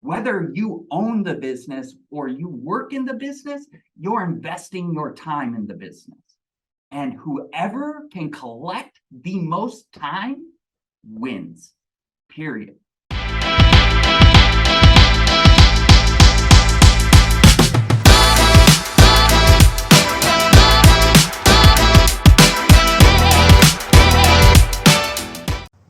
Whether you own the business or you work in the business, you're investing your time in the business. And whoever can collect the most time wins, period.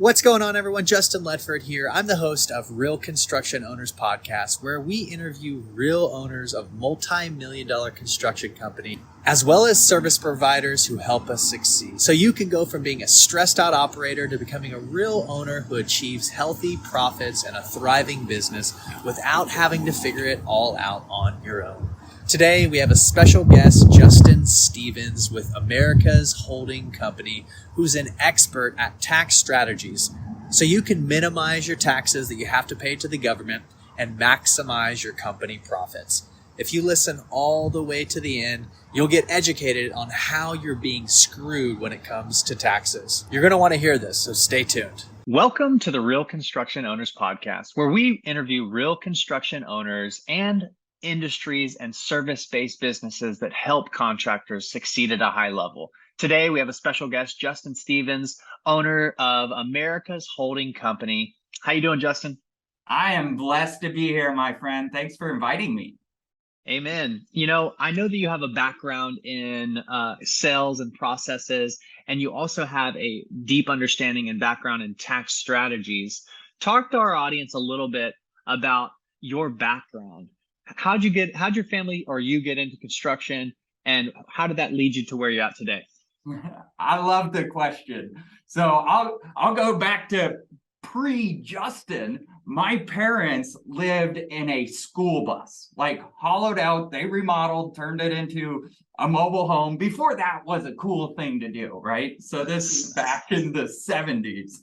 What's going on, everyone? Justin Ledford here. I'm the host of Real Construction Owners Podcast, where we interview real owners of multi-million-dollar construction companies, as well as service providers who help us succeed. So you can go from being a stressed out operator to becoming a real owner who achieves healthy profits and a thriving business without having to figure it all out on your own. Today, we have a special guest, Justin Stevens with America's Holding Company, who's an expert at tax strategies. So you can minimize your taxes that you have to pay to the government and maximize your company profits. If you listen all the way to the end, you'll get educated on how you're being screwed when it comes to taxes. You're going to want to hear this, so stay tuned. Welcome to the Real Construction Owners Podcast, where we interview real construction owners and industries and service-based businesses that help contractors succeed at a high level. Today, we have a special guest, Justin Stevens, owner of America's Holding Company. How you doing, Justin? I am blessed to be here, my friend. Thanks for inviting me. Amen. I know that you have a background in sales and processes, and you also have a deep understanding and background in tax strategies. Talk to our audience a little bit about your background. How'd your family or you get into construction, and how did that lead you to where you're at today? I love the question. So I'll go back to pre-Justin. My parents lived in a school bus, like hollowed out. They remodeled, turned it into a mobile home. Before that was a cool thing to do, right? So this is back in the 70s.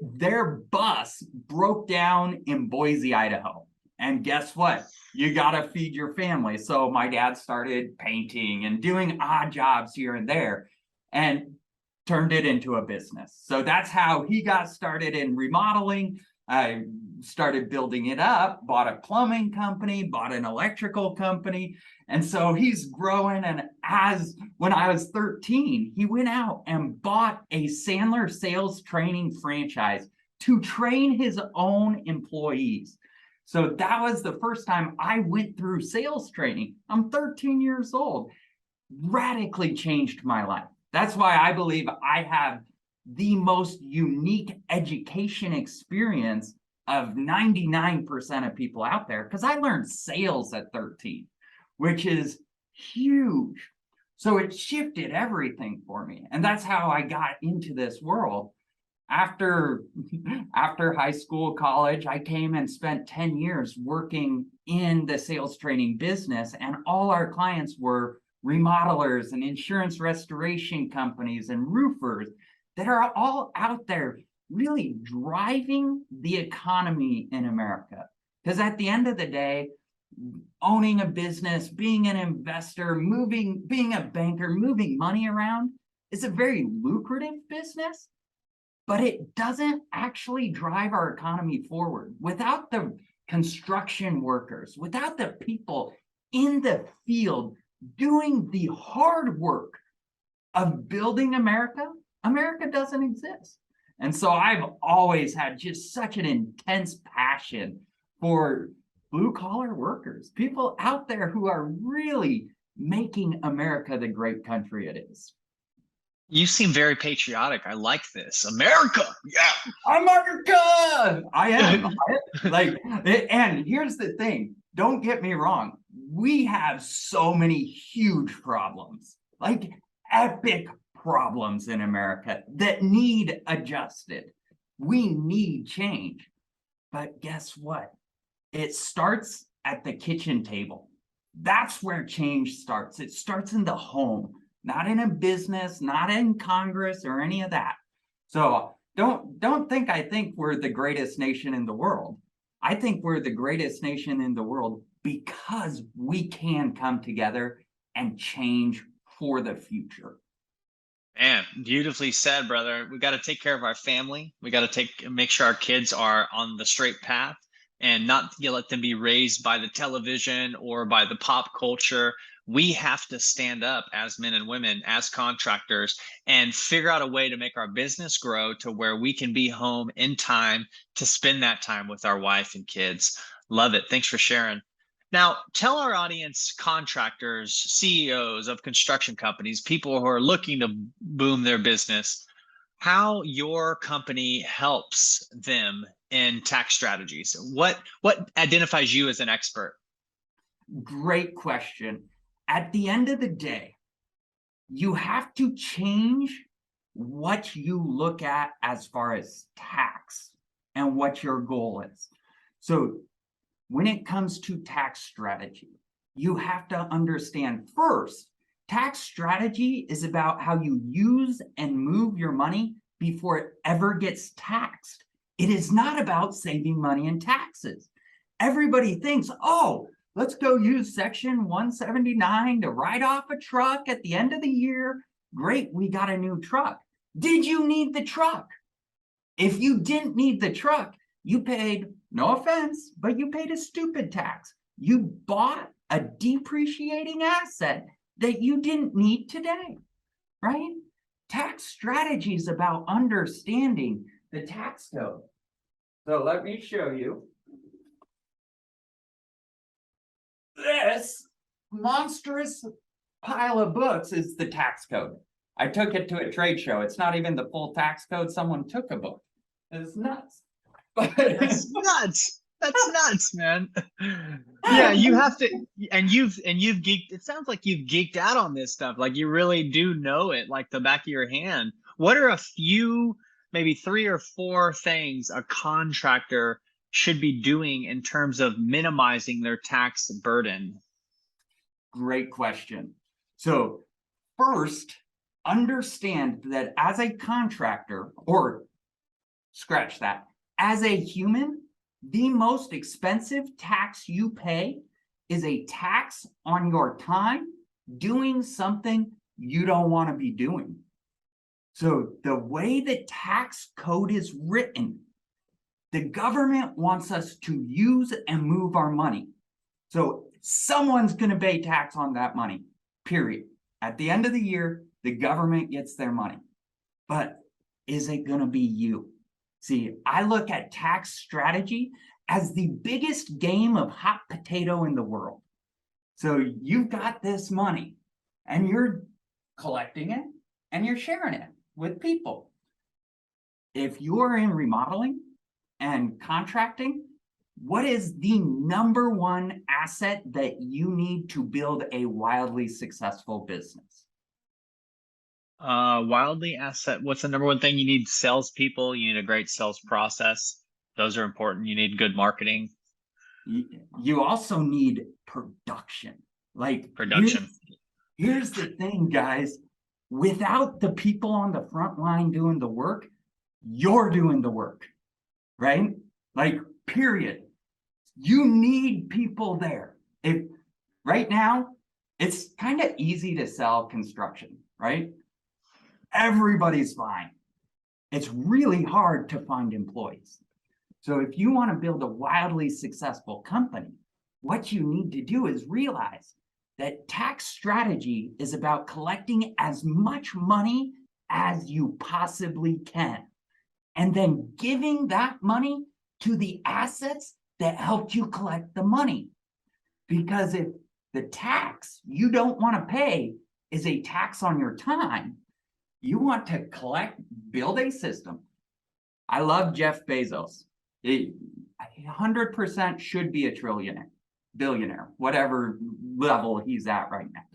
Their bus broke down in Boise, Idaho. And guess what? You got to feed your family. So my dad started painting and doing odd jobs here and there and turned it into a business. So that's how he got started in remodeling. I started building it up, bought a plumbing company, bought an electrical company. And so he's growing. And when I was 13, he went out and bought a Sandler sales training franchise to train his own employees. So that was the first time I went through sales training. I'm 13 years old. Radically changed my life. That's why I believe I have the most unique education experience of 99% of people out there, because I learned sales at 13, which is huge. So it shifted everything for me. And that's how I got into this world. After high school, college, I came and spent 10 years working in the sales training business, and all our clients were remodelers and insurance restoration companies and roofers that are all out there really driving the economy in America. Because at the end of the day, owning a business, being an investor, being a banker, moving money around is a very lucrative business. But it doesn't actually drive our economy forward. Without the construction workers, without the people in the field doing the hard work of building America, America doesn't exist. And so I've always had just such an intense passion for blue-collar workers, people out there who are really making America the great country it is. You seem very patriotic. I like this. America. Yeah. America. I am. And here's the thing. Don't get me wrong. We have so many huge problems, like epic problems in America that need adjusted. We need change. But guess what? It starts at the kitchen table. That's where change starts. It starts in the home. Not in a business, not in Congress or any of that. So don't think I think we're the greatest nation in the world. I think we're the greatest nation in the world because we can come together and change for the future. Man, beautifully said, brother. We got to take care of our family. We got to make sure our kids are on the straight path. and not let them be raised by the television or by the pop culture. We have to stand up as men and women, as contractors, and figure out a way to make our business grow to where we can be home in time to spend that time with our wife and kids. Love it. Thanks for sharing. Now, tell our audience, contractors, CEOs of construction companies, people who are looking to boom their business, how your company helps them in tax strategies. What identifies you as an expert? Great question. At the end of the day, you have to change what you look at as far as tax and what your goal is. So when it comes to tax strategy, you have to understand first, tax strategy is about how you use and move your money before it ever gets taxed. It is not about saving money in taxes. Everybody thinks, oh, let's go use Section 179 to write off a truck at the end of the year. Great, we got a new truck. Did you need the truck? If you didn't need the truck, you paid, no offense, but you paid a stupid tax. You bought a depreciating asset that you didn't need today, right? Tax strategy is about understanding the tax code. So let me show you. This monstrous pile of books is the tax code. I took it to a trade show. It's not even the full tax code. Someone took a book. It's nuts. That's nuts. That's nuts, man. Yeah, you have to, and you've geeked. It sounds like you've geeked out on this stuff. Like you really do know it like the back of your hand. What are a few, maybe 3 or 4 things a contractor should be doing in terms of minimizing their tax burden? Great question. So first, understand that as a contractor, or scratch that, as a human, the most expensive tax you pay is a tax on your time doing something you don't want to be doing. So the way the tax code is written, the government wants us to use and move our money. So someone's going to pay tax on that money, period. At the end of the year, the government gets their money. But is it going to be you? See, I look at tax strategy as the biggest game of hot potato in the world. So you've got this money and you're collecting it and you're sharing it with people. If you're in remodeling and contracting, what is the number one asset that you need to build a wildly successful business? Wildly asset. What's the number one thing you need? Salespeople. You need a great sales process. Those are important. You need good marketing. You also need production. Like production. Here's the thing, guys. Without the people on the front line doing the work, you're doing the work, right? Like, period. You need people there. If right now, it's kind of easy to sell construction, right? Everybody's fine. It's really hard to find employees. So if you want to build a wildly successful company, what you need to do is realize that tax strategy is about collecting as much money as you possibly can, and then giving that money to the assets that helped you collect the money. Because if the tax you don't want to pay is a tax on your time, you want to build a system. I love Jeff Bezos. 100% should be a trillionaire, billionaire, whatever level he's at right now.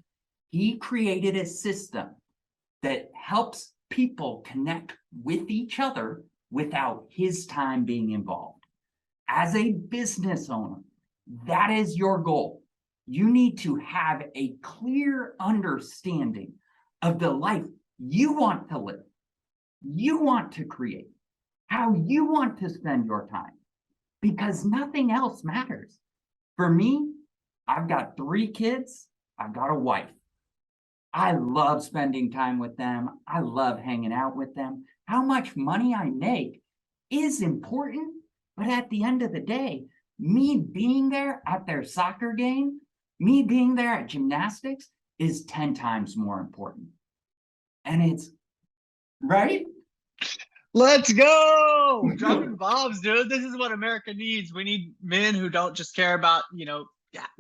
He created a system that helps people connect with each other without his time being involved. As a business owner, that is your goal. You need to have a clear understanding of the life you want to live, you want to create, how you want to spend your time, because nothing else matters. For me, I've got 3 kids, I've got a wife. I love spending time with them. I love hanging out with them. How much money I make is important, but at the end of the day, Me being there at their soccer game, me being there at gymnastics is 10 times more important. And it's right. Let's go. Dropping bombs, dude. This is what America needs. We need men who don't just care about,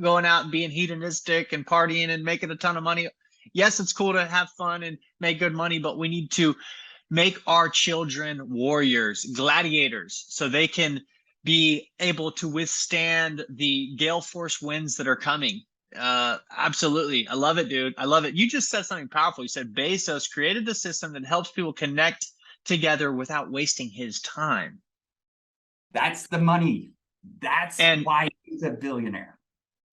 going out and being hedonistic and partying and making a ton of money. Yes, it's cool to have fun and make good money, but we need to make our children warriors, gladiators, so they can be able to withstand the gale force winds that are coming. Absolutely. I love it, dude. I love it. You just said something powerful. You said Bezos created the system that helps people connect together without wasting his time. That's the money. That's why he's a billionaire.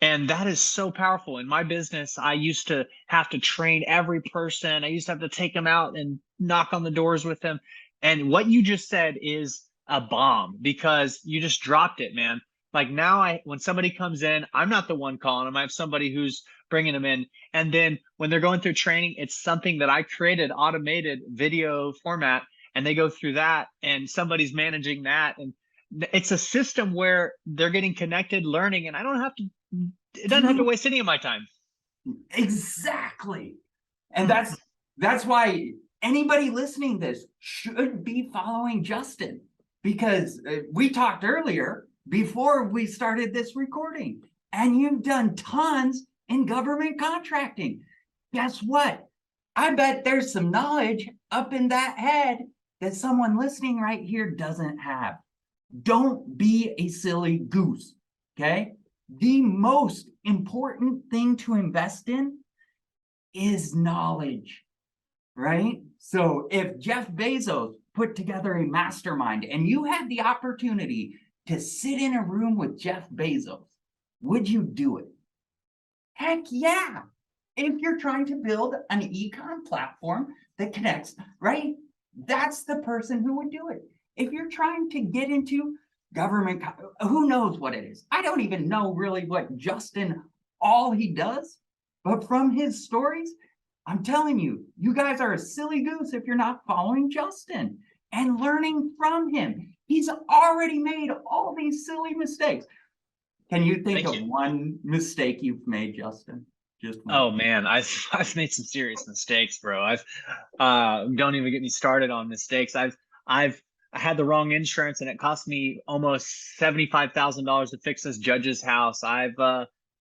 And that is so powerful. In my business, I used to have to train every person. I used to have to take them out and knock on the doors with them. And what you just said is a bomb, because you just dropped it, man. Like now, when somebody comes in, I'm not the one calling them. I have somebody who's bringing them in. And then when they're going through training, it's something that I created, automated video format, and they go through that, and somebody's managing that. And it's a system where they're getting connected, learning, and it doesn't have to waste any of my time. Exactly. And that's why anybody listening to this should be following Justin, because we talked earlier before we started this recording, and you've done tons in government contracting. Guess what? I bet there's some knowledge up in that head that someone listening right here doesn't have. Don't be a silly goose, okay? The most important thing to invest in is knowledge, right? So if Jeff Bezos put together a mastermind and you had the opportunity to sit in a room with Jeff Bezos, would you do it? Heck yeah. If you're trying to build an e-com platform that connects, right? That's the person who would do it. If you're trying to get into government, who knows what it is? I don't even know really what Justin, all he does, but from his stories, I'm telling you, you guys are a silly goose if you're not following Justin and learning from him. He's already made all these silly mistakes. Can you think of one mistake you've made, Justin? Just one. Oh man, I've made some serious mistakes, bro. Don't even get me started on mistakes. I had the wrong insurance, and it cost me almost $75,000 to fix this judge's house. I've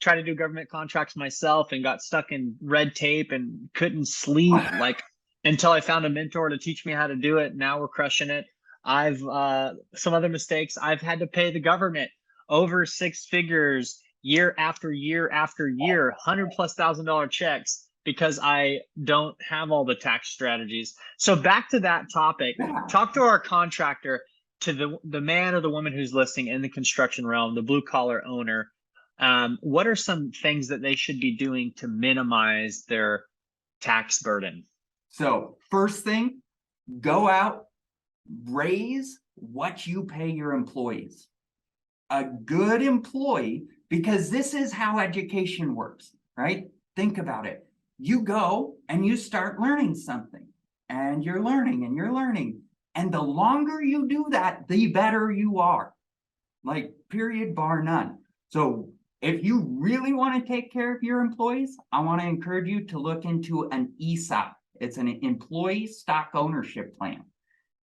tried to do government contracts myself and got stuck in red tape and couldn't sleep until I found a mentor to teach me how to do it. Now we're crushing it. I've some other mistakes. I've had to pay the government over six figures year after year after year, $100,000+ checks, because I don't have all the tax strategies. So back to that topic, talk to our contractor, to the man or the woman who's listening in the construction realm, the blue collar owner. What are some things that they should be doing to minimize their tax burden? So first thing, go out, raise what you pay your employees. A good employee, because this is how education works, right? Think about it. You go and you start learning something, and you're learning and you're learning. And the longer you do that, the better you are, like period, bar none. So if you really want to take care of your employees, I want to encourage you to look into an ESOP. It's an employee stock ownership plan.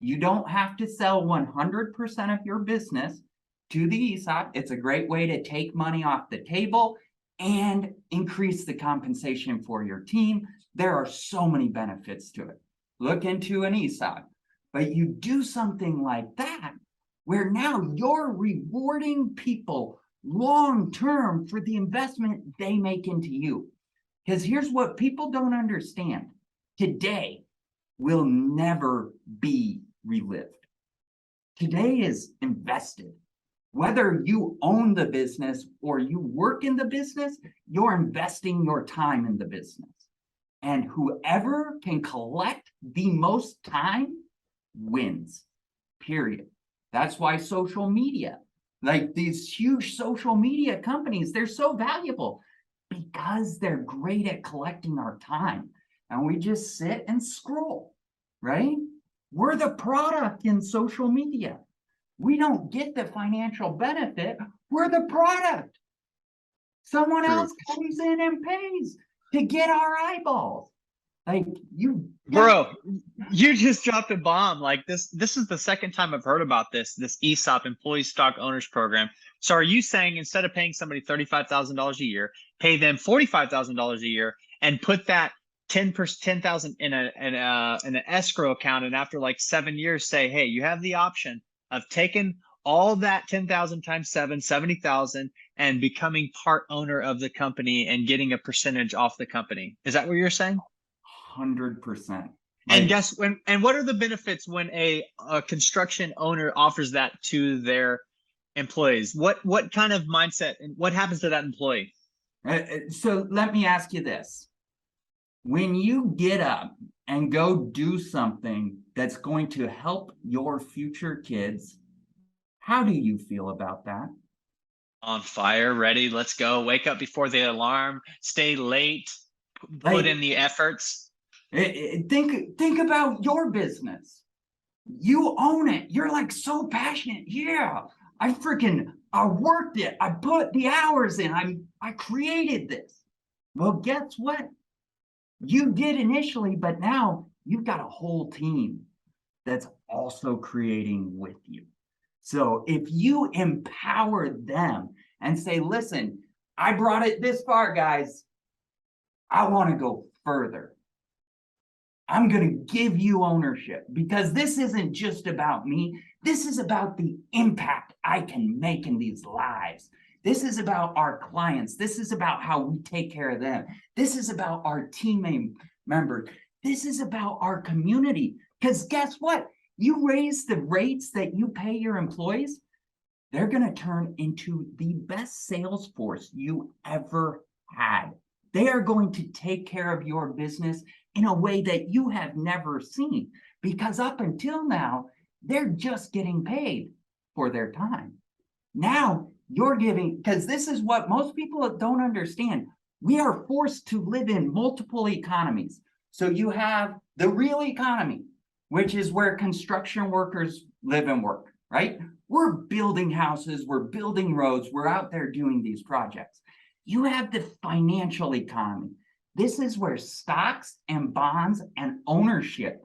You don't have to sell 100% of your business to the ESOP. It's a great way to take money off the table and increase the compensation for your team. There are so many benefits to it. Look into an ESOP. But you do something like that, where now you're rewarding people long-term for the investment they make into you. Because here's what people don't understand. Today will never be relived. Today is invested. Whether you own the business or you work in the business, you're investing your time in the business. And whoever can collect the most time wins, period. That's why social media, like these huge social media companies, they're so valuable because they're great at collecting our time. And we just sit and scroll, right? We're the product in social media. We don't get the financial benefit. We're the product. Someone True. else comes in and pays to get our eyeballs. Like Bro, you just dropped a bomb. Like this is the second time I've heard about this ESOP, Employee Stock Owners Program. So are you saying instead of paying somebody $35,000 a year, pay them $45,000 a year and put that 10,000 in an escrow account, and after like 7 years say, hey, you have the option of taking all that 10,000 times 7, 70,000, and becoming part owner of the company and getting a percentage off the company. Is that what you're saying? 100%. And and what are the benefits when a construction owner offers that to their employees? What kind of mindset and what happens to that employee? So let me ask you this. When you get up and go do something that's going to help your future kids, how do you feel about that? On fire, ready, let's go. Wake up before the alarm, stay late, put in the efforts. Think about your business. You own it. You're like so passionate. Yeah, I worked it. I put the hours in. I created this. Well, guess what? You did initially, but now you've got a whole team that's also creating with you. So if you empower them and say, listen, I brought it this far, guys. I want to go further. I'm going to give you ownership, because this isn't just about me. This is about the impact I can make in these lives. This is about our clients. This is about how we take care of them. This is about our team members. This is about our community. Because guess what? You raise the rates that you pay your employees, they're going to turn into the best sales force you ever had. They are going to take care of your business in a way that you have never seen, because up until now, they're just getting paid for their time. Now you're giving, because this is what most people don't understand. We are forced to live in multiple economies. So you have the real economy, which is where construction workers live and work, right? We're building houses, we're building roads, we're out there doing these projects. You have the financial economy. This is where stocks and bonds and ownership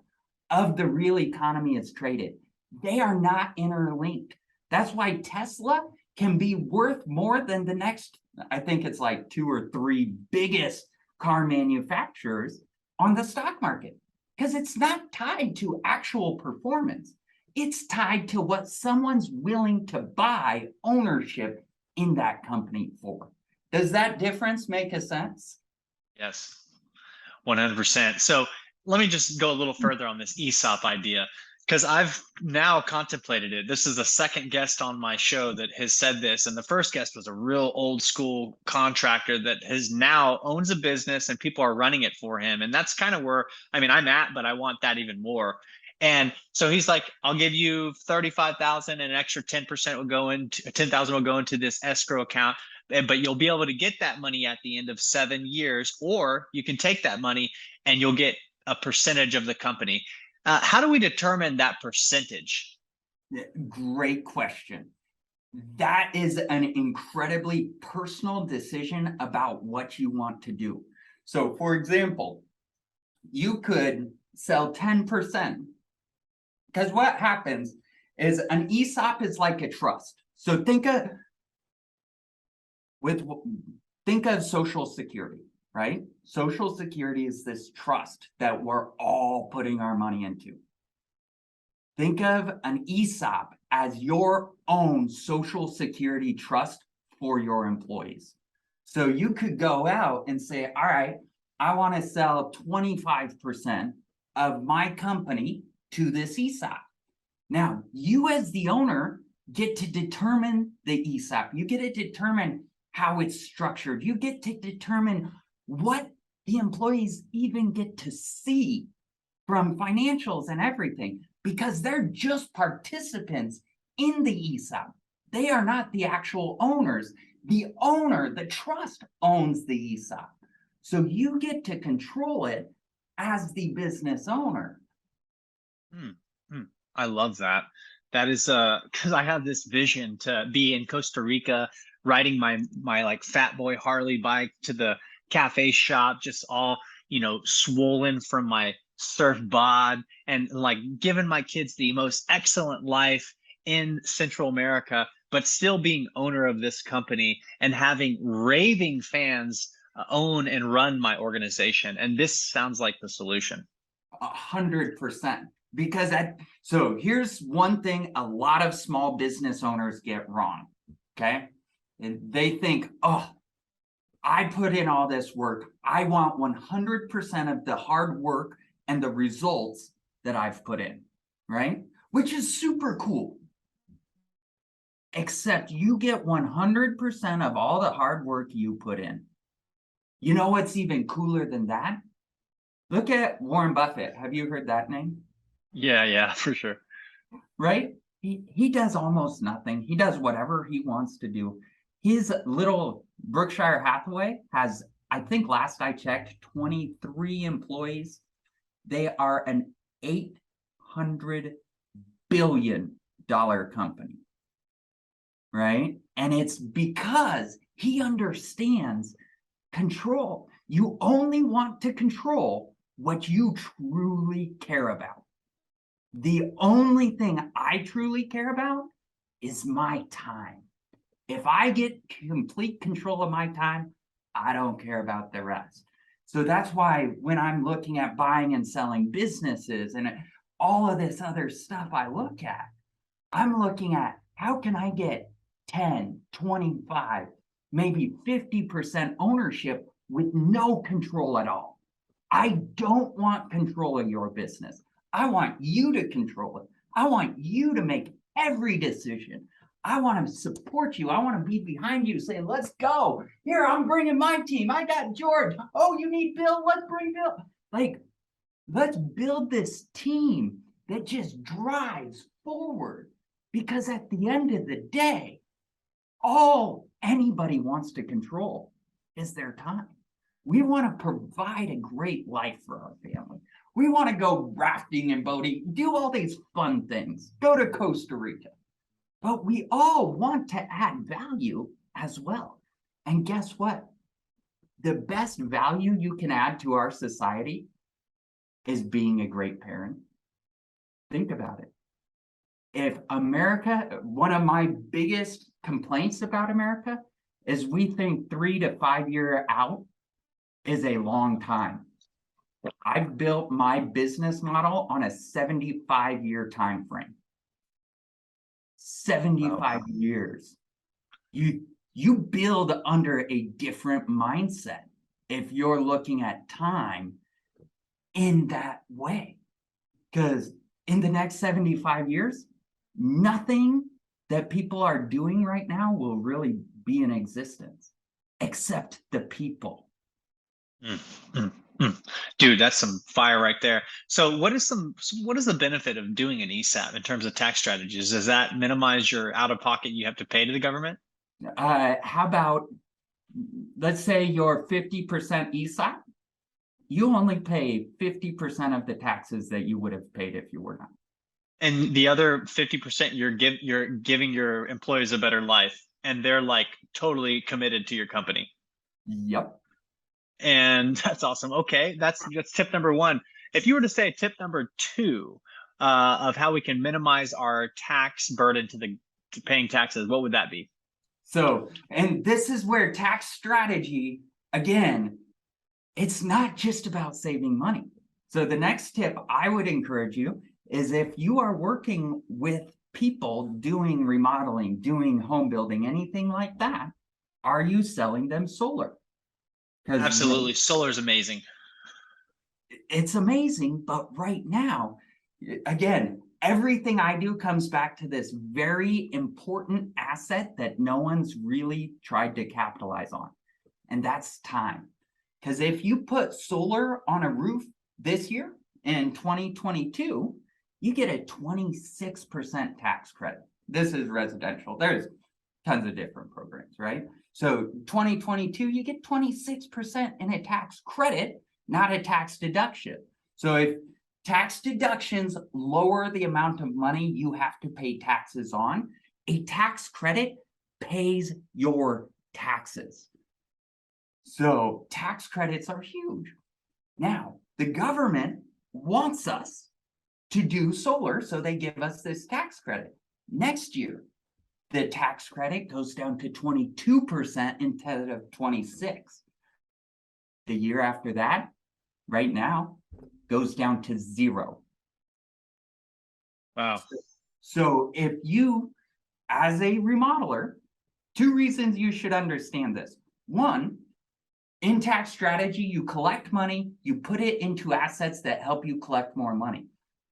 of the real economy is traded. They are not interlinked. That's why Tesla can be worth more than the next, I think it's like 2 or 3 biggest car manufacturers on the stock market, because it's not tied to actual performance. It's tied to what someone's willing to buy ownership in that company for. Does that difference make a sense? Yes, 100%. So let me just go a little further on this ESOP idea, because I've now contemplated it. This is the second guest on my show that has said this. And the first guest was a real old school contractor that has now owns a business and people are running it for him. And that's kind of where, I'm at, but I want that even more. And so he's like, I'll give you 35,000 and an extra 10% will go into 10,000 will go into this escrow account. But you'll be able to get that money at the end of 7 years, or you can take that money and you'll get a percentage of the company. How do we determine that percentage? Great question. That is an incredibly personal decision about what you want to do. So, for example, you could sell 10%, because what happens is an ESOP is like a trust. So think of Social Security, right? Social Security is this trust that we're all putting our money into. Think of an ESOP as your own Social Security trust for your employees. So you could go out and say, all right, I want to sell 25% of my company to this ESOP. Now, you as the owner get to determine the ESOP. You get to determine how it's structured. You get to determine what the employees even get to see from financials and everything, because they're just participants in the ESOP. They are not the actual owners. The owner, the trust, owns the ESOP. So you get to control it as the business owner. I love that. That is because I have this vision to be in Costa Rica riding my like fat boy Harley bike to the cafe shop, just all, swollen from my surf bod, and like giving my kids the most excellent life in Central America, but still being owner of this company and having raving fans own and run my organization. And this sounds like the solution. 100%. Because so here's one thing a lot of small business owners get wrong. Okay. And they think, oh, I put in all this work. I want 100% of the hard work and the results that I've put in, right? Which is super cool. Except you get 100% of all the hard work you put in. You know what's even cooler than that? Look at Warren Buffett. Have you heard that name? Yeah, for sure. Right? He does almost nothing. He does whatever he wants to do. His little Berkshire Hathaway has, I think last I checked, 23 employees. They are an $800 billion company, right? And it's because he understands control. You only want to control what you truly care about. The only thing I truly care about is my time. If I get complete control of my time, I don't care about the rest. So that's why when I'm looking at buying and selling businesses and all of this other stuff I look at, I'm looking at how can I get 10, 25, maybe 50% ownership with no control at all. I don't want control of your business. I want you to control it. I want you to make every decision. I want to support you. I want to be behind you saying, let's go. Here, I'm bringing my team. I got George. Oh, you need Bill? Let's bring Bill. Like, let's build this team that just drives forward. Because at the end of the day, all anybody wants to control is their time. We want to provide a great life for our family. We want to go rafting and boating, do all these fun things, go to Costa Rica. But we all want to add value as well. And guess what? The best value you can add to our society is being a great parent. Think about it. If America, one of my biggest complaints about America is we think 3 to 5 year out is a long time. I've built my business model on a 75-year time frame. 75 years. You build under a different mindset if you're looking at time in that way. Because in the next 75 years, nothing that people are doing right now will really be in existence except the people. Dude, that's some fire right there. So what is the benefit of doing an ESOP in terms of tax strategies? Does that minimize your out-of-pocket you have to pay to the government? How about, let's say you're 50% ESOP, you only pay 50% of the taxes that you would have paid if you were not. And the other 50%, you're giving your employees a better life, and they're like totally committed to your company. Yep. And that's awesome. Okay, that's tip number one. If you were to say tip number two of how we can minimize our tax burden to paying taxes, what would that be? So, and this is where tax strategy, again, it's not just about saving money. So the next tip I would encourage you is if you are working with people doing remodeling, doing home building, anything like that, are you selling them solar? Absolutely. Solar is amazing. It's amazing, but right now, again, everything I do comes back to this very important asset that no one's really tried to capitalize on, and that's time. Because if you put solar on a roof this year in 2022, you get a 26% tax credit. This is residential. There's tons of different programs, right? So 2022, you get 26% in a tax credit, not a tax deduction. So if Tax deductions lower the amount of money you have to pay taxes on. A tax credit pays your taxes. So tax credits are huge. Now, the government wants us to do solar, so they give us this tax credit. Next year, the tax credit goes down to 22% instead of 26%. The year after that, right now, goes down to 0. Wow. So if you, as a remodeler, 2 reasons you should understand this. One, in tax strategy, you collect money, you put it into assets that help you collect more money.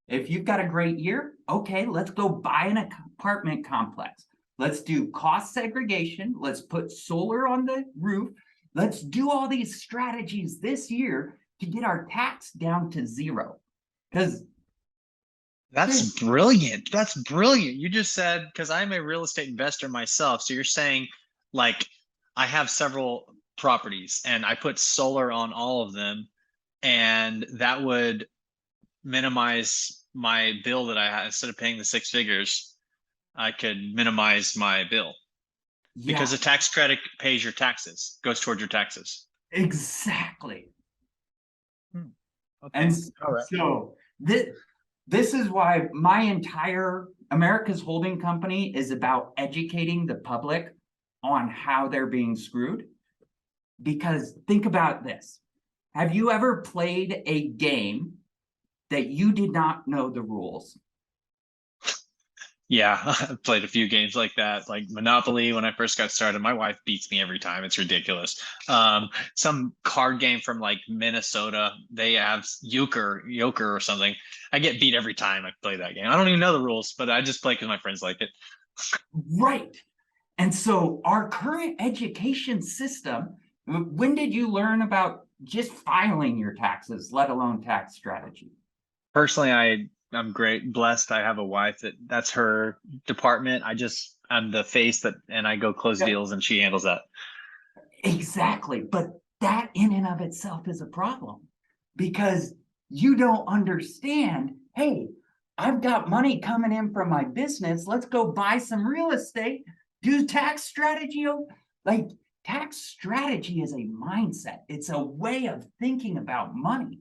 If you've got a great year, okay, let's go buy an apartment complex. Let's do cost segregation. Let's put solar on the roof. Let's do all these strategies this year to get our tax down to 0. Because That's brilliant. That's brilliant. You just said, because I'm a real estate investor myself. So you're saying, like, I have several properties and I put solar on all of them, and that would minimize my bill that I had. Instead of paying the 6 figures, I could minimize my bill because the tax credit pays your taxes, goes towards your taxes. Exactly. Okay. And All right. so this is why my entire America's Holding Company is about educating the public on how they're being screwed. Because think about this. Have you ever played a game that you did not know the rules? Yeah, I've played a few games like that, like Monopoly when I first got started. My wife beats me every time. It's ridiculous. Some card game from like Minnesota, they have euchre or something. I get beat every time I play that game. I don't even know the rules, but I just play because my friends like it. Right. And so our current education system, when did you learn about just filing your taxes, let alone tax strategy? Personally, I'm great, blessed. I have a wife that's her department. I'm the face and I go close deals and she handles that. Exactly. But that in and of itself is a problem because you don't understand, hey, I've got money coming in from my business. Let's go buy some real estate, do tax strategy. Like tax strategy is a mindset. It's a way of thinking about money.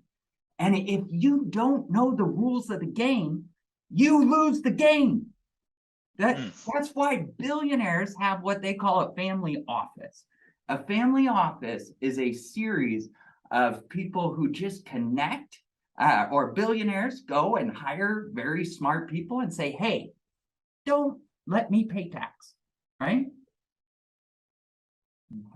And if you don't know the rules of the game, you lose the game. That's why billionaires have what they call a family office. A family office is a series of people who just connect, or billionaires go and hire very smart people and say, hey, don't let me pay tax, right?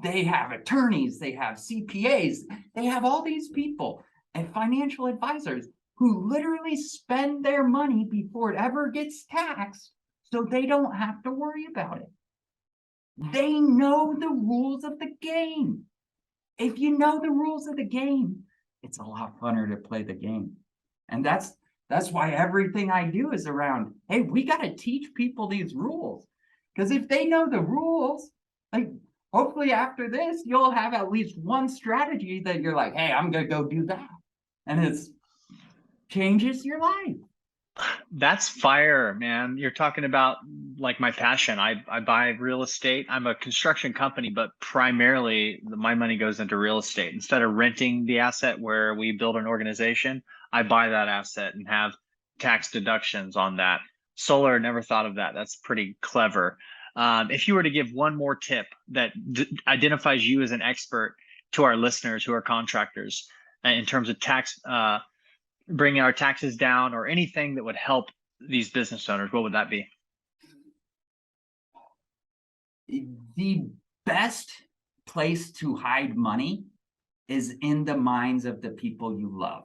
They have attorneys, they have CPAs, they have all these people and financial advisors who literally spend their money before it ever gets taxed so they don't have to worry about it. They know the rules of the game. If you know the rules of the game, it's a lot funner to play the game. And that's why everything I do is around, hey, we got to teach people these rules. Because if they know the rules, like hopefully after this, you'll have at least one strategy that you're like, hey, I'm going to go do that. And it's changes your life. That's fire, man. You're talking about like my passion. I buy real estate. I'm a construction company, but primarily my money goes into real estate. Instead of renting the asset where we build an organization, I buy that asset and have tax deductions on that. Solar, never thought of that. That's pretty clever. If you were to give one more tip that identifies you as an expert to our listeners who are contractors in terms of tax, bringing our taxes down or anything that would help these business owners, what would that be? The best place to hide money is in the minds of the people you love.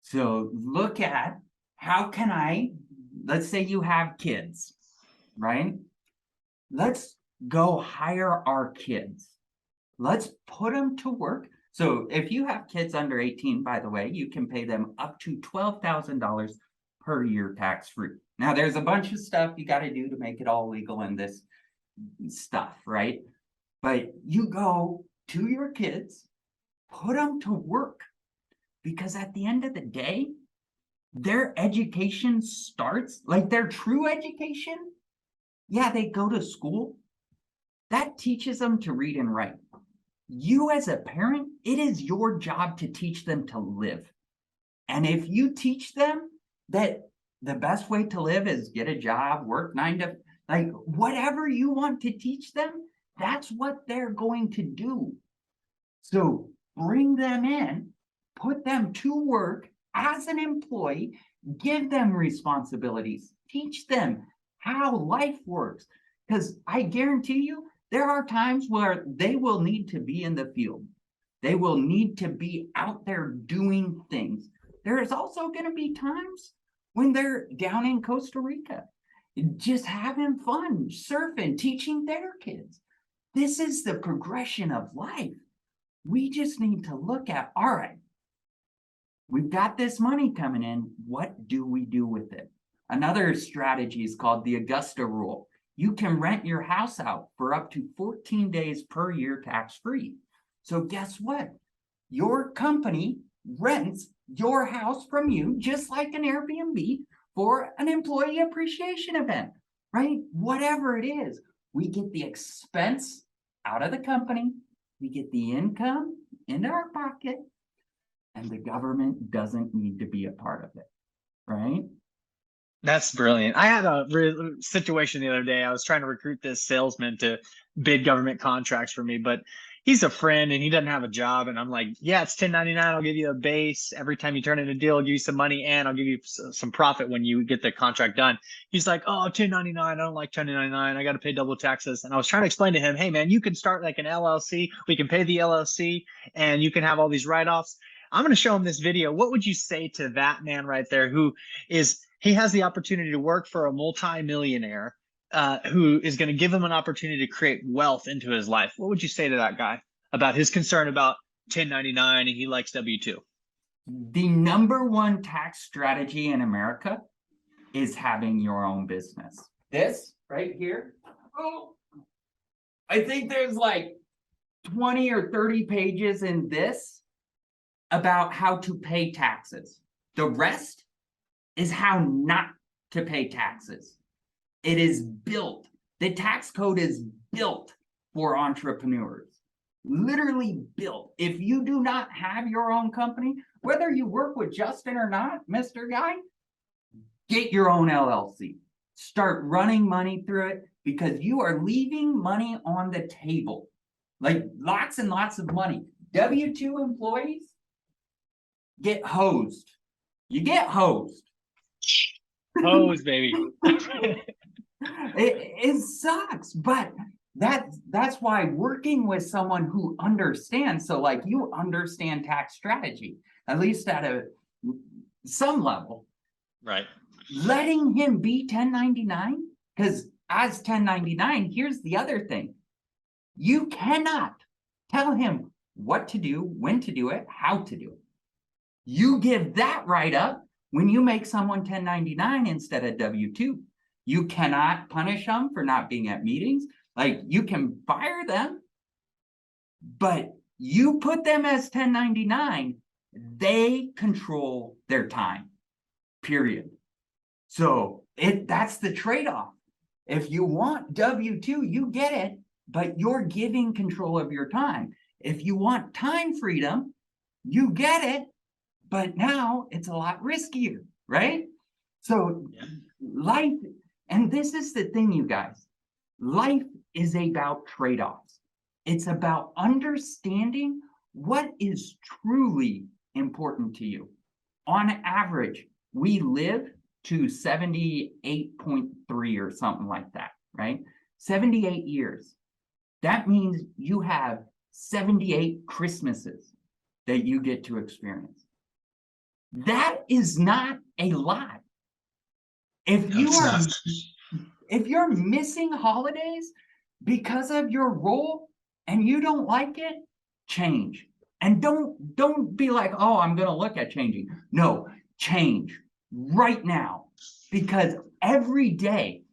So look at how can let's say you have kids, right? Let's go hire our kids. Let's put them to work. So if you have kids under 18, by the way, you can pay them up to $12,000 per year tax-free. Now, there's a bunch of stuff you got to do to make it all legal in this stuff, right? But you go to your kids, put them to work, because at the end of the day, their education starts, like their true education. Yeah, they go to school. That teaches them to read and write. You as a parent, it is your job to teach them to live. And if you teach them that the best way to live is get a job, work 9 to, like whatever you want to teach them, that's what they're going to do. So bring them in, put them to work as an employee, give them responsibilities, teach them how life works. Because I guarantee you, there are times where they will need to be in the field. They will need to be out there doing things. There is also going to be times when they're down in Costa Rica, just having fun, surfing, teaching their kids. This is the progression of life. We just need to look at, all right, we've got this money coming in. What do we do with it? Another strategy is called the Augusta rule. You can rent your house out for up to 14 days per year tax-free. So guess what? Your company rents your house from you just like an Airbnb for an employee appreciation event, right? Whatever it is, we get the expense out of the company, we get the income into our pocket, and the government doesn't need to be a part of it, right? That's brilliant. I had a situation the other day. I was trying to recruit this salesman to bid government contracts for me, but he's a friend and he doesn't have a job. And I'm like, yeah, it's 1099. I'll give you a base. Every time you turn in a deal, I'll give you some money and I'll give you some profit when you get the contract done. He's like, oh, 1099. I don't like 1099. I got to pay double taxes. And I was trying to explain to him, hey, man, you can start like an LLC. We can pay the LLC and you can have all these write-offs. I'm going to show him this video. What would you say to that man right there who is he has the opportunity to work for a multi-millionaire who is going to give him an opportunity to create wealth into his life? What would you say to that guy about his concern about 1099 and he likes W-2? The number one tax strategy in America is having your own business. This right here, oh, I think there's like 20 or 30 pages in this about how to pay taxes. The rest is how not to pay taxes. It is built. The tax code is built for entrepreneurs. Literally built. If you do not have your own company, whether you work with Justin or not, Mr. Guy, get your own LLC. Start running money through it because you are leaving money on the table. Like lots and lots of money. W-2 employees get hosed. You get hosed. Hose, baby. It sucks, but that's why working with someone who understands, so like you understand tax strategy, at least at some level. Right. Letting him be 1099, because as 1099, here's the other thing. You cannot tell him what to do, when to do it, how to do it. You give that right up when you make someone 1099 instead of W-2. You cannot punish them for not being at meetings. Like you can fire them, but you put them as 1099, they control their time, period. So that's the trade-off. If you want W-2, you get it, but you're giving control of your time. If you want time freedom, you get it, but now it's a lot riskier, right? So life, and this is the thing, you guys, life is about trade-offs. It's about understanding what is truly important to you. On average, we live to 78.3 or something like that, right? 78 years. That means you have 78 Christmases that you get to experience. That is not a lot. If you're missing holidays because of your role and you don't like it, change. And don't be like, oh, I'm going to look at changing. No, change right now, because every day,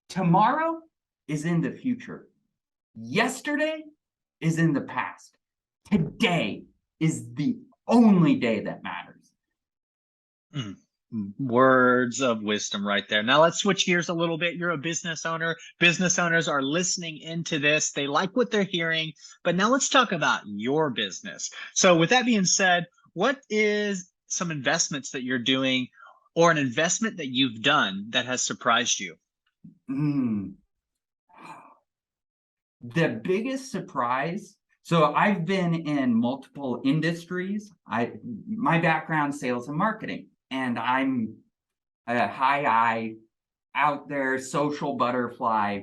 tomorrow is in the future. Yesterday is in the past. Today is the only day that matters. Words of wisdom right there. Now let's switch gears a little bit. You're a business owner. Business owners are listening into this. They like what they're hearing, but now let's talk about your business. So with that being said, what is some investments that you're doing or an investment that you've done that has surprised you? The biggest surprise. So I've been in multiple industries. My background, sales and marketing, and I'm a high I, out there, social butterfly,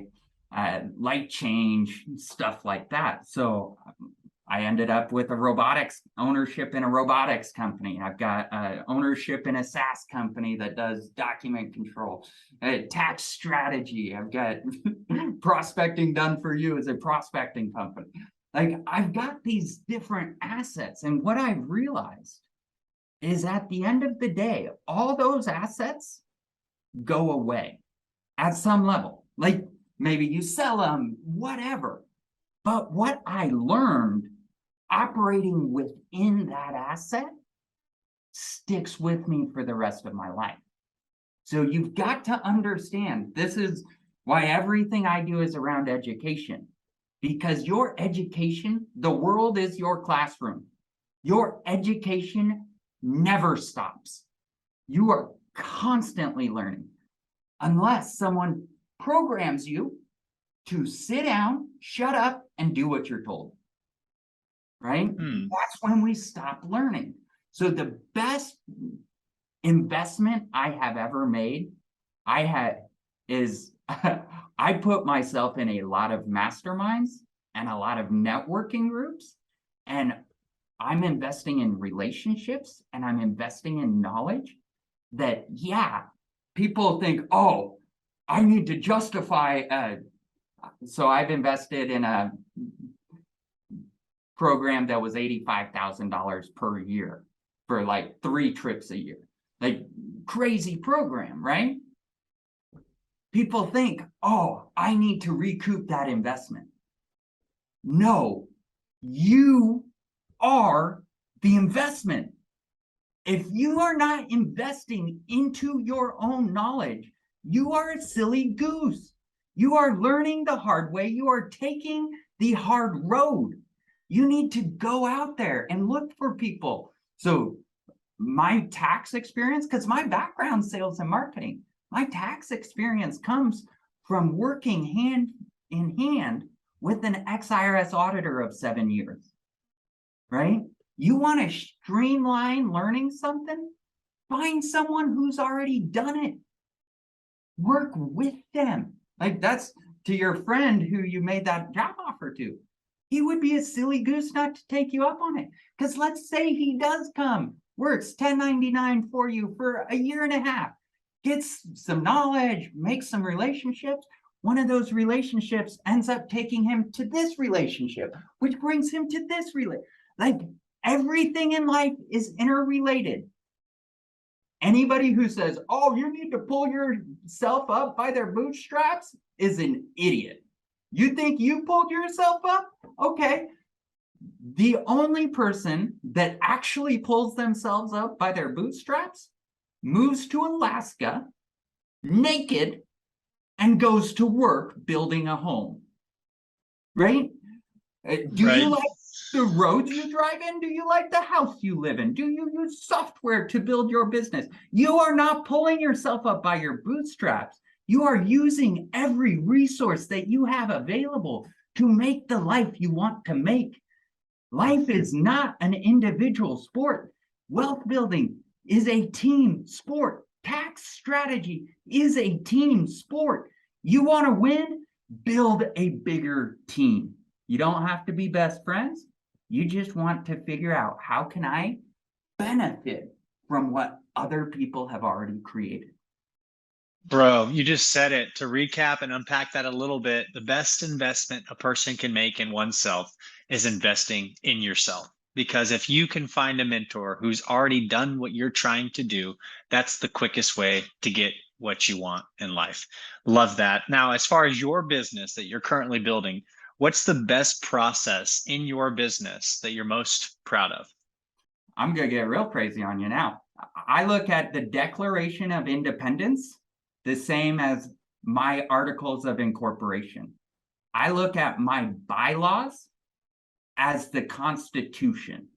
like change, stuff like that. So I ended up with a robotics ownership in a robotics company. I've got ownership in a SaaS company that does document control, tax strategy. I've got prospecting done for you as a prospecting company. Like, I've got these different assets. And what I've realized is at the end of the day, all those assets go away at some level. Like, maybe you sell them, whatever. But what I learned operating within that asset sticks with me for the rest of my life. So you've got to understand, this is why everything I do is around education. Because your education, the world is your classroom. Your education never stops. You are constantly learning, unless someone programs you to sit down, shut up, and do what you're told. Right? That's when we stop learning. So the best investment I have ever made, is I put myself in a lot of masterminds and a lot of networking groups, and I'm investing in relationships and I'm investing in knowledge that, yeah, people think, oh, I need to justify. So I've invested in a program that was $85,000 per year for like 3 trips a year. Like, crazy program, right? People think, oh, I need to recoup that investment. No, you are the investment. If you are not investing into your own knowledge, you are a silly goose. You are learning the hard way. You are taking the hard road. You need to go out there and look for people. So my tax experience, because my background sales and marketing, my tax experience comes from working hand in hand with an ex-IRS auditor of 7 years, right? You want to streamline learning something? Find someone who's already done it. Work with them. Like, that's to your friend who you made that job offer to. He would be a silly goose not to take you up on it. Because let's say he does come, works 1099 for you for a year and a half, gets some knowledge, makes some relationships. One of those relationships ends up taking him to this relationship, which brings him to this relationship. Like, everything in life is interrelated. Anybody who says, oh, you need to pull yourself up by their bootstraps is an idiot. You think you pulled yourself up? Okay. The only person that actually pulls themselves up by their bootstraps moves to Alaska naked and goes to work building a home. Right? Do you like the roads you drive in? Do you like the house you live in? Do you use software to build your business? You are not pulling yourself up by your bootstraps. You are using every resource that you have available to make the life you want to make. Life is not an individual sport. Wealth building is a team sport. Tax strategy is a team sport. You want to win? Build a bigger team. You don't have to be best friends. You just want to figure out, how can I benefit from what other people have already created? Bro, you just said it. To recap and unpack that a little bit, the best investment a person can make in oneself is investing in yourself. Because if you can find a mentor who's already done what you're trying to do, that's the quickest way to get what you want in life. Love that. Now, as far as your business that you're currently building, what's the best process in your business that you're most proud of? I'm going to get real crazy on you now. I look at the Declaration of Independence the same as my articles of incorporation. I look at my bylaws as the Constitution.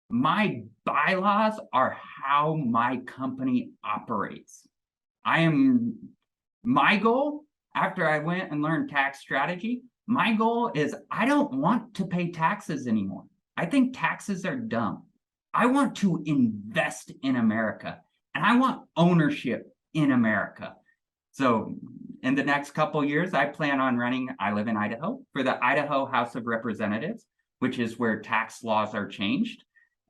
My bylaws are how my company operates. My goal, after I went and learned tax strategy, my goal is I don't want to pay taxes anymore. I think taxes are dumb. I want to invest in America, and I want ownership in America. So in the next couple of years, I plan on running, I live in Idaho, for the Idaho House of Representatives, which is where tax laws are changed.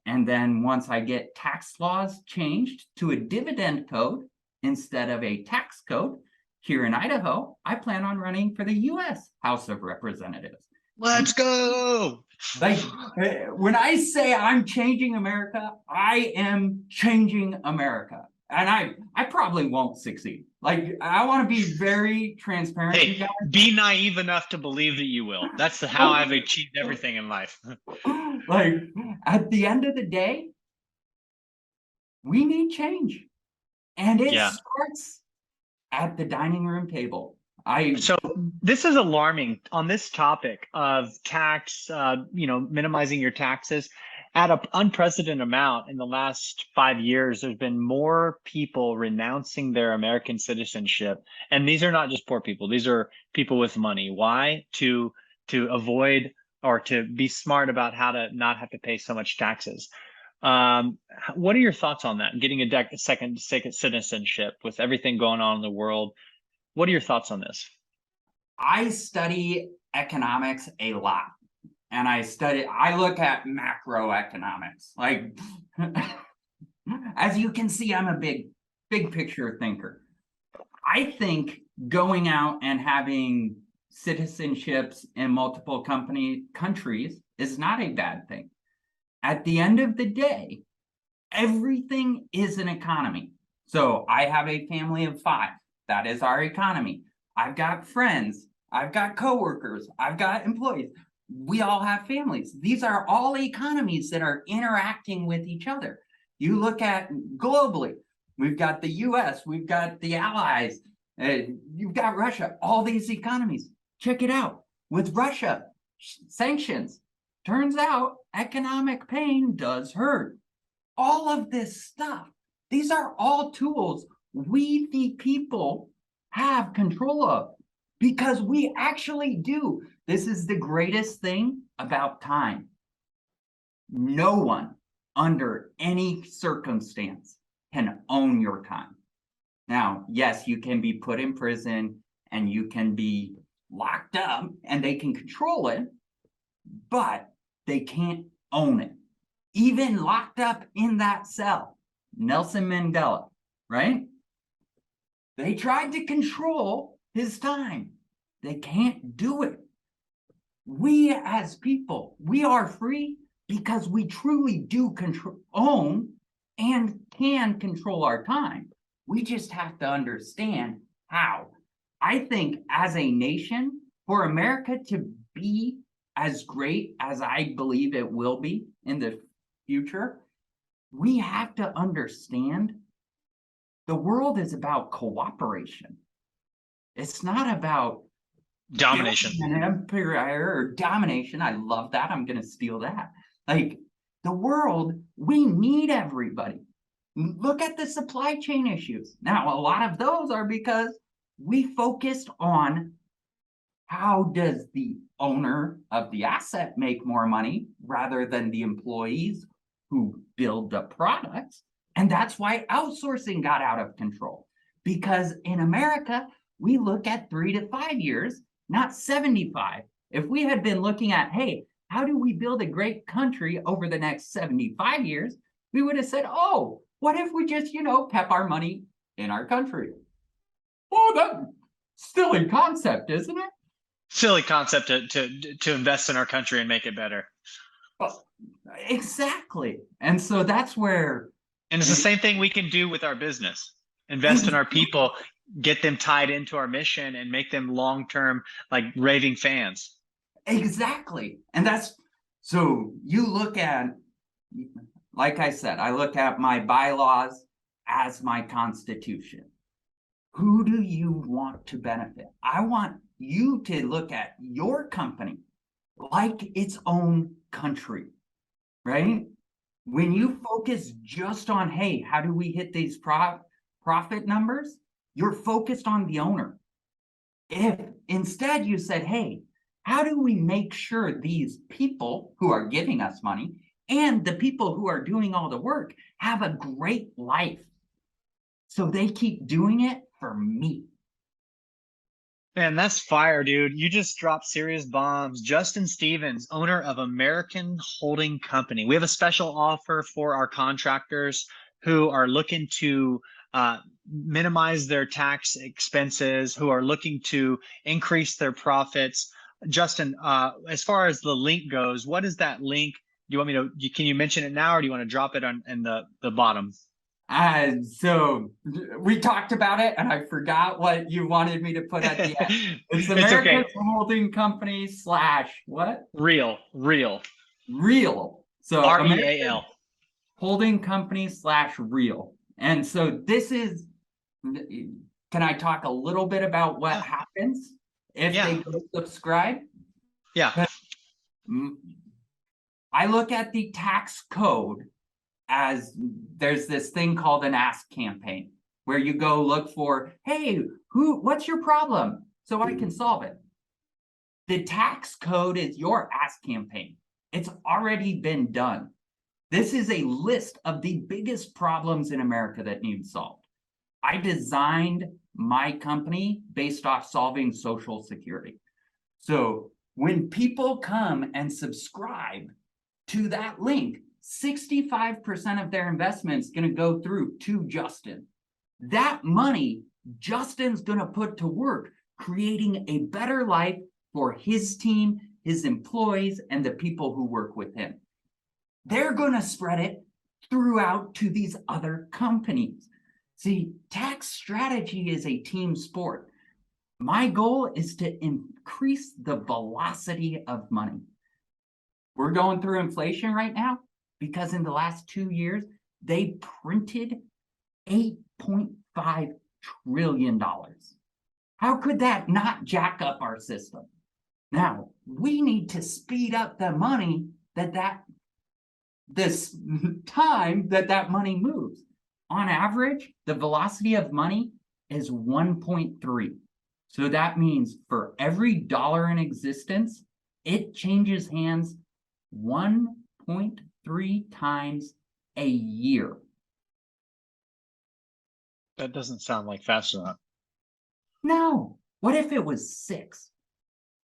And then once I get tax laws changed to a dividend code instead of a tax code here in Idaho, I plan on running for the US House of Representatives. Let's go. Like, when I say I'm changing America, I am changing America. And I probably won't succeed. Like, I want to be very transparent. Hey, be naive enough to believe that you will. That's how I've achieved everything in life. Like, at the end of the day, we need change. And it starts at the dining room table. So this is alarming on this topic of tax, minimizing your taxes at an unprecedented amount. In the last 5 years, there's been more people renouncing their American citizenship. And these are not just poor people. These are people with money. Why? To avoid or to be smart about how to not have to pay so much taxes. What are your thoughts on that? Getting a second citizenship with everything going on in the world. What are your thoughts on this? I study economics a lot, and I look at macroeconomics. Like, as you can see, I'm a big picture thinker. I think going out and having citizenships in multiple countries is not a bad thing. At the end of the day, everything is an economy. So I have a family of 5. That is our economy. I've got friends, I've got coworkers, I've got employees. We all have families. These are all economies that are interacting with each other. You look at globally, we've got the US, we've got the allies, you've got Russia, all these economies. Check it out. With Russia, sanctions. Turns out economic pain does hurt. All of this stuff, these are all tools we, the people, have control of, because we actually do. This is the greatest thing about time. No one under any circumstance can own your time. Now, yes, you can be put in prison and you can be locked up and they can control it, but they can't own it. Even locked up in that cell, Nelson Mandela, right? They tried to control his time. They can't do it. We as people, we are free because we truly do own and can control our time. We just have to understand how. I think as a nation, for America to be as great as I believe it will be in the future, we have to understand the world is about cooperation. It's not about domination. An empire or domination. I love that. I'm going to steal that. Like, the world, we need everybody. Look at the supply chain issues. Now, a lot of those are because we focused on how does the owner of the asset make more money rather than the employees who build the products. And that's why outsourcing got out of control. Because in America, we look at 3 to 5 years, not 75. If we had been looking at, hey, how do we build a great country over the next 75 years? We would have said, oh, what if we just, kept our money in our country? Oh, that's silly concept, isn't it? Silly concept to invest in our country and make it better. Well, exactly. And so that's where. And it's the same thing we can do with our business. Invest in our people, get them tied into our mission, and make them long-term, like raving fans. Exactly. And so you look at, like I said, I look at my bylaws as my constitution. Who do you want to benefit? I want you to look at your company like its own country, right? When you focus just on, hey, how do we hit these profit numbers? You're focused on the owner. If instead you said, hey, how do we make sure these people who are giving us money and the people who are doing all the work have a great life, so they keep doing it for me? Man, that's fire, dude. You just dropped serious bombs. Justin Stevens, owner of American Holding Company. We have a special offer for our contractors who are looking to minimize their tax expenses, who are looking to increase their profits. Justin, as far as the link goes, what is that link? Do you want me to, can you mention it now, or do you want to drop it on in the bottom? So we talked about it and I forgot what you wanted me to put at the end. It's American Holding Company / what? Real. So REAL. Holding Company / real. And so this is, can I talk a little bit about what happens if they go subscribe? Yeah. I look at the tax code as there's this thing called an ask campaign, where you go look for, hey, what's your problem, so I can solve it. The tax code is your ask campaign. It's already been done. This is a list of the biggest problems in America that need solved. I designed my company based off solving Social Security. So when people come and subscribe to that link, 65% of their investment is going to go through to Justin. That money, Justin's going to put to work creating a better life for his team, his employees, and the people who work with him. They're going to spread it throughout to these other companies. See, tax strategy is a team sport. My goal is to increase the velocity of money. We're going through inflation right now because in the last 2 years, they printed $8.5 trillion. How could that not jack up our system? Now, we need to speed up the money this time that money moves. On average, the velocity of money is 1.3. So that means for every dollar in existence, it changes hands 1.3 times a year. That doesn't sound like fast enough. No. What if it was 6?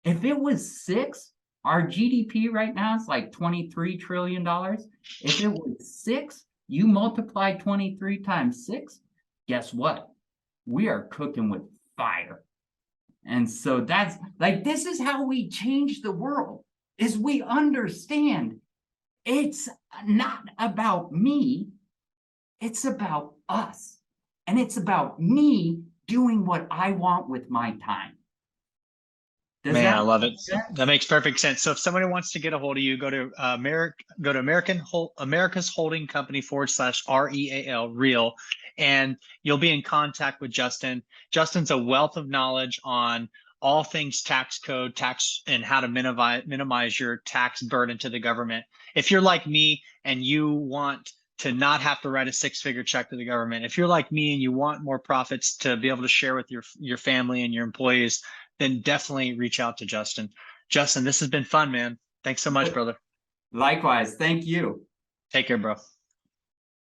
If it was 6, our GDP right now is like $23 trillion. If it was 6, you multiply 23 times 6, guess what? We are cooking with fire. And so that's like, this is how we change the world, is we understand it's not about me, it's about us. And it's about me doing what I want with my time. Man, I love it. That makes perfect sense. So if somebody wants to get a hold of you, go to America's Holding Company /REAL, real, and you'll be in contact with Justin. Justin's a wealth of knowledge on all things tax code, tax, and how to minimize your tax burden to the government. If you're like me and you want to not have to write a 6-figure check to the government, if you're like me and you want more profits to be able to share with your family and your employees, then definitely reach out to Justin. Justin, this has been fun, man. Thanks so much, brother. Likewise. Thank you. Take care, bro.